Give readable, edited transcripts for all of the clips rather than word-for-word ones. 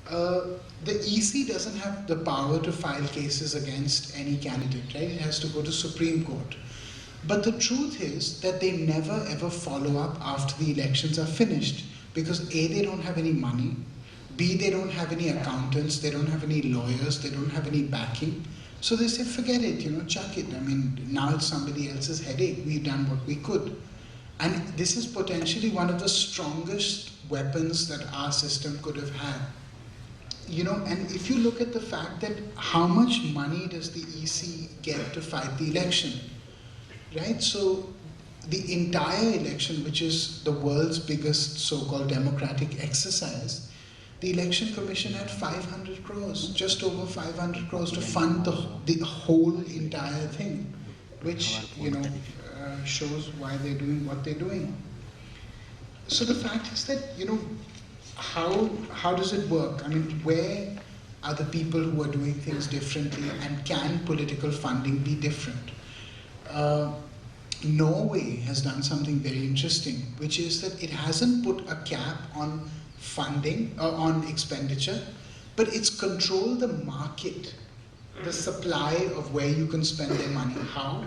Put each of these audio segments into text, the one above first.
The EC doesn't have the power to file cases against any candidate, right? It has to go to Supreme Court. But the truth is that they never ever follow up after the elections are finished because A, they don't have any money, B, they don't have any accountants, they don't have any lawyers, they don't have any backing. So they say, forget it, chuck it. I mean, now it's somebody else's headache. We've done what we could. And this is potentially one of the strongest weapons that our system could have had. And if you look at the fact that how much money does the EC get to fight the election, right? So the entire election, which is the world's biggest so-called democratic exercise, the election commission had 500 crores, just over 500 crores to fund the whole entire thing, which, shows why they're doing what they're doing. So the fact is that, how does it work? I mean, where are the people who are doing things differently, and can political funding be different? Norway has done something very interesting, which is that it hasn't put a cap on funding or on expenditure, but it's controlled the market, the supply of where you can spend their money. How?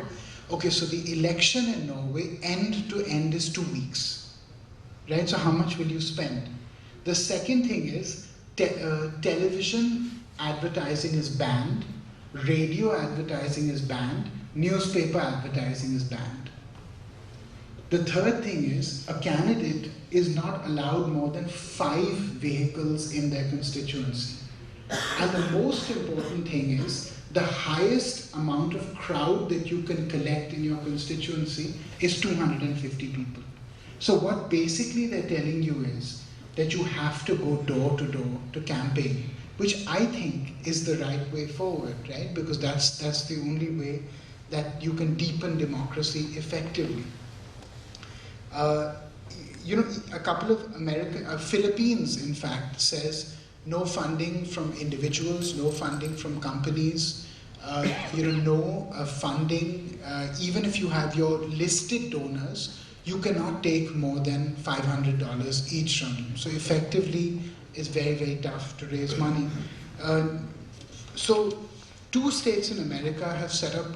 Okay, so the election in Norway, end to end, is 2 weeks, right? So how much will you spend? The second thing is television advertising is banned, radio advertising is banned, newspaper advertising is banned. The third thing is a candidate is not allowed more than 5 vehicles in their constituency. And the most important thing is the highest amount of crowd that you can collect in your constituency is 250 people. So what basically they're telling you is that you have to go door to door to campaign, which I think is the right way forward, right? Because that's the only way that you can deepen democracy effectively. A couple of Philippines, in fact, says no funding from individuals, no funding from companies, no funding, even if you have your listed donors, you cannot take more than $500 each from them. So effectively, it's very, very tough to raise money. So 2 states in America have set up,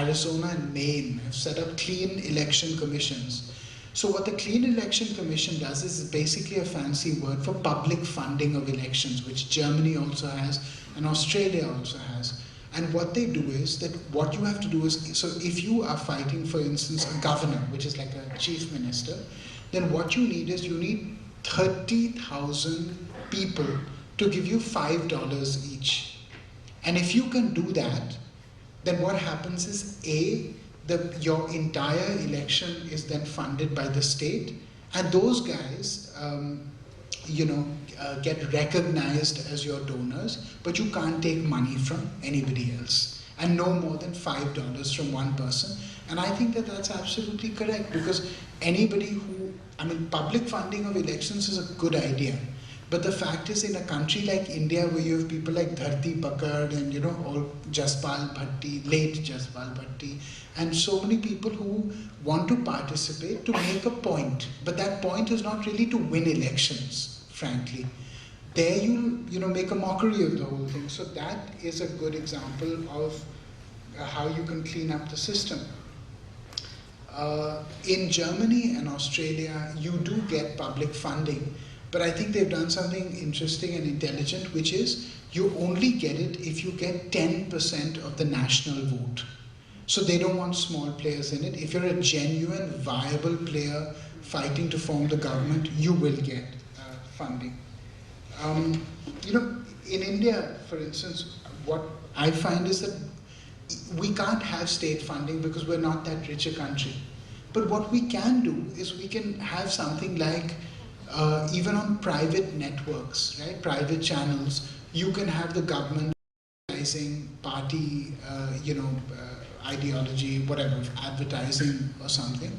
Arizona and Maine, have set up clean election commissions. So what the Clean Election Commission does is basically a fancy word for public funding of elections, which Germany also has and Australia also has. And what they do is that what you have to do is, so if you are fighting, for instance, a governor, which is like a chief minister, then what you need is you need 30,000 people to give you $5 each. And if you can do that, then what happens is your entire election is then funded by the state, and those guys, get recognized as your donors, but you can't take money from anybody else, and no more than $5 from one person. And I think that that's absolutely correct, because public funding of elections is a good idea. But the fact is, in a country like India, where you have people like Dharti Pakad and all Jaspal Bhatti, late Jaspal Bhatti, and so many people who want to participate to make a point, but that point is not really to win elections, frankly. There you make a mockery of the whole thing. So that is a good example of how you can clean up the system. In Germany and Australia, you do get public funding. But I think they've done something interesting and intelligent, which is you only get it if you get 10% of the national vote. So they don't want small players in it. If you're a genuine, viable player fighting to form the government, you will get funding. In India, for instance, what I find is that we can't have state funding because we're not that rich a country. But what we can do is we can have something like even on private networks, right, private channels, you can have the government advertising party, ideology, whatever, advertising or something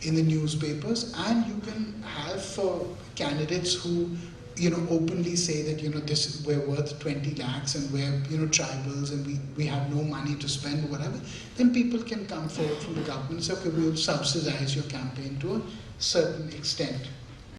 in the newspapers, and you can have for candidates who, openly say that, we're worth 20 lakhs and we're, tribals and we have no money to spend or whatever, then people can come forward from the government and say, okay, we'll subsidize your campaign to a certain extent.